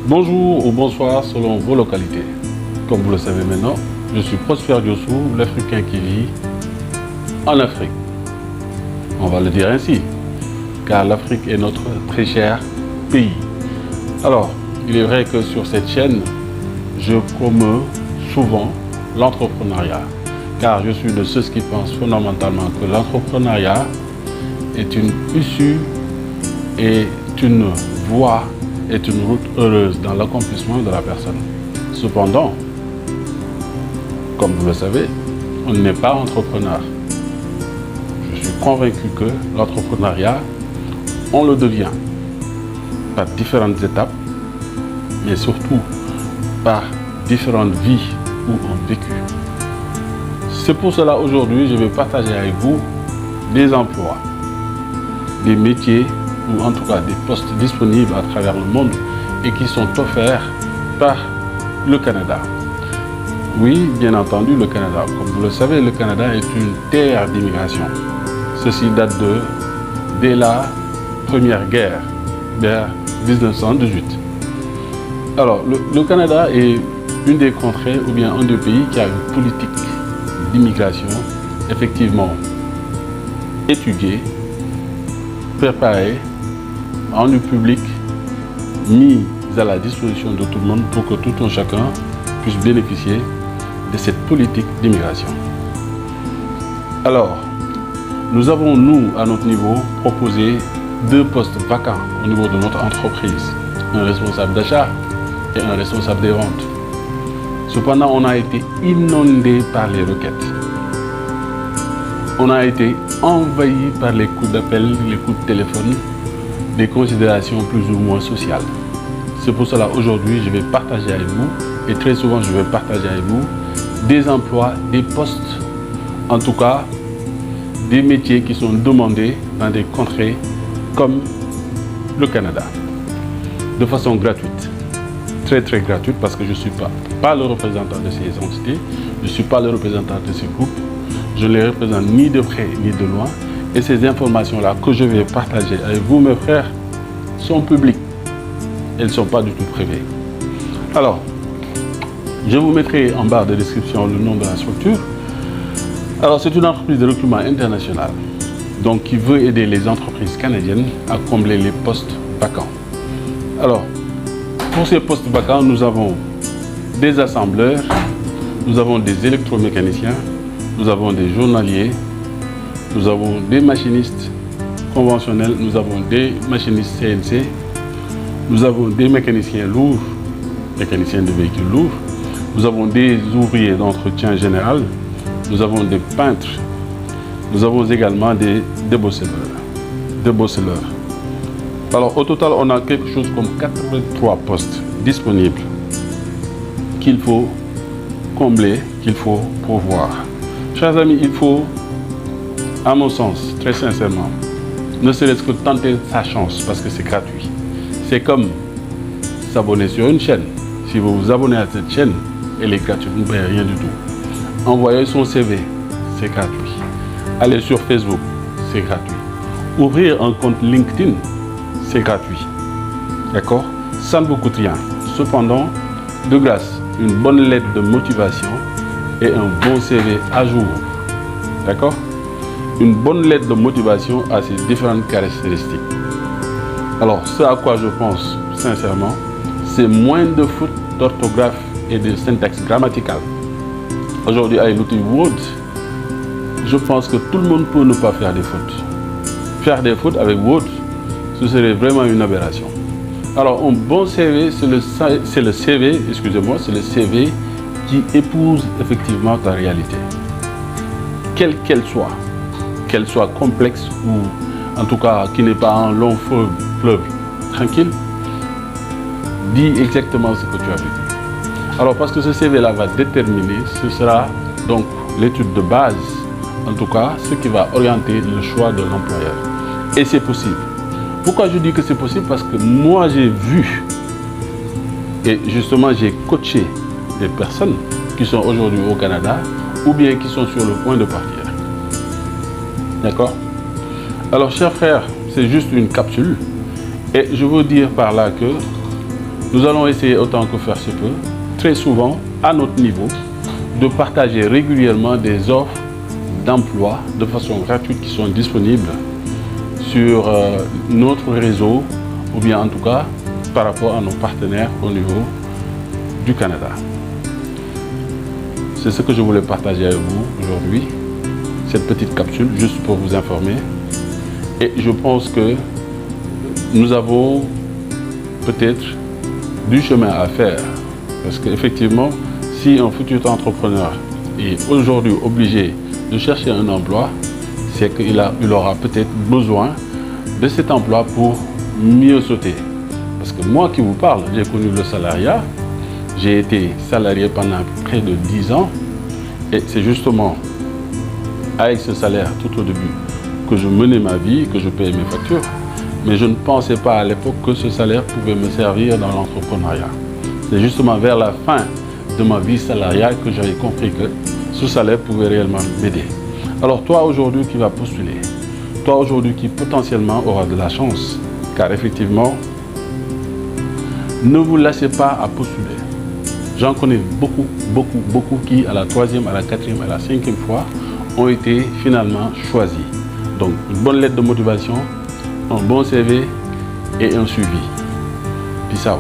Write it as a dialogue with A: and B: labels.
A: Bonjour ou bonsoir selon vos localités. Comme vous le savez maintenant, je suis Prosper Diossou, l'Africain qui vit en Afrique. On va le dire ainsi, car l'Afrique est notre très cher pays. Alors, il est vrai que sur cette chaîne, je promeus souvent l'entrepreneuriat, car je suis de ceux qui pensent fondamentalement que l'entrepreneuriat est une issue et une voie, est une route heureuse dans l'accomplissement de la personne. Cependant, comme vous le savez, on n'est pas entrepreneur. Je suis convaincu que l'entrepreneuriat, on le devient par différentes étapes, mais surtout par différentes vies où on vécu. C'est pour cela aujourd'hui, je vais partager avec vous des emplois, des métiers ou en tout cas des postes disponibles à travers le monde et qui sont offerts par le Canada. Oui, bien entendu, le Canada. Comme vous le savez, le Canada est une terre d'immigration. Ceci date dès la Première Guerre, vers 1918. Alors, le Canada est une des contrées ou bien un des pays qui a une politique d'immigration effectivement étudiée, préparée, rendue publique, mise à la disposition de tout le monde pour que tout un chacun puisse bénéficier de cette politique d'immigration. Alors, nous avons, nous, à notre niveau, proposé 2 postes vacants au niveau de notre entreprise. Un responsable d'achat et un responsable des ventes. Cependant, on a été inondé par les requêtes. On a été envahi par les coups d'appel, les coups de téléphone, des considérations plus ou moins sociales. C'est pour cela aujourd'hui, je vais partager avec vous, et très souvent je vais partager avec vous, des emplois, des postes, en tout cas, des métiers qui sont demandés dans des contrées comme le Canada, de façon gratuite. Très très gratuite, parce que je ne suis pas le représentant de ces entités, je ne suis pas le représentant de ces groupes, je ne les représente ni de près ni de loin, et ces informations-là que je vais partager avec vous, mes frères, sont publiques, elles ne sont pas du tout privées. Alors, je vous mettrai en barre de description le nom de la structure. Alors, c'est une entreprise de recrutement international, donc qui veut aider les entreprises canadiennes à combler les postes vacants. Alors, pour ces postes vacants, nous avons des assembleurs, nous avons des électromécaniciens, nous avons des journaliers, nous avons des machinistes conventionnels, nous avons des machinistes CNC, nous avons des mécaniciens lourds, mécaniciens de véhicules lourds, nous avons des ouvriers d'entretien général, nous avons des peintres, nous avons également des débosseleurs. Alors au total, on a quelque chose comme 83 postes disponibles qu'il faut combler, qu'il faut pourvoir. Chers amis, il faut, à mon sens, très sincèrement, ne serait-ce que tenter sa chance parce que c'est gratuit. C'est comme s'abonner sur une chaîne. Si vous vous abonnez à cette chaîne, elle est gratuite, vous ne payez rien du tout. Envoyer son CV, c'est gratuit. Aller sur Facebook, c'est gratuit. Ouvrir un compte LinkedIn, c'est gratuit. D'accord? Ça ne vous coûte rien. Cependant, de grâce, une bonne lettre de motivation et un bon CV à jour. D'accord? Une bonne lettre de motivation a ses différentes caractéristiques. Alors, ce à quoi je pense sincèrement, c'est moins de fautes d'orthographe et de syntaxe grammaticale. Aujourd'hui, avec l'outil Word, je pense que tout le monde peut ne pas faire des fautes. Faire des fautes avec Word, ce serait vraiment une aberration. Alors, un bon CV, c'est le CV, excusez-moi, c'est le CV qui épouse effectivement ta réalité. Quelle qu'elle soit complexe ou en tout cas qui n'est pas un long fleuve tranquille, dis exactement ce que tu as vécu. Alors, parce que ce CV-là va déterminer, ce sera donc l'étude de base, en tout cas, ce qui va orienter le choix de l'employeur. Et c'est possible. Pourquoi je dis que c'est possible? Parce que moi, j'ai vu et justement, j'ai coaché des personnes qui sont aujourd'hui au Canada ou bien qui sont sur le point de partir. D'accord? Alors, chers frères, c'est juste une capsule. Et je veux dire par là que Nous allons essayer autant que faire se peut, très souvent, à notre niveau, de partager régulièrement des offres d'emploi de façon gratuite qui sont disponibles sur notre réseau ou bien en tout cas par rapport à nos partenaires au niveau du Canada. C'est ce que je voulais partager avec vous aujourd'hui, cette petite capsule, juste pour vous informer. Et je pense que nous avons peut-être du chemin à faire. Parce qu'effectivement, si un futur entrepreneur est aujourd'hui obligé de chercher un emploi, c'est qu'il aura peut-être besoin de cet emploi pour mieux sauter. Parce que moi qui vous parle, j'ai connu le salariat. J'ai été salarié pendant près de 10 ans et c'est justement avec ce salaire tout au début que je menais ma vie, que je payais mes factures. Mais je ne pensais pas à l'époque que ce salaire pouvait me servir dans l'entrepreneuriat. C'est justement vers la fin de ma vie salariale que j'avais compris que ce salaire pouvait réellement m'aider. Alors toi aujourd'hui qui vas postuler, toi aujourd'hui qui potentiellement aura de la chance, car effectivement, ne vous laissez pas à postuler. J'en connais beaucoup qui, à la 3e, à la 4e, à la 5e fois, ont été finalement choisis. Donc, une bonne lettre de motivation, un bon CV et un suivi. Peace out.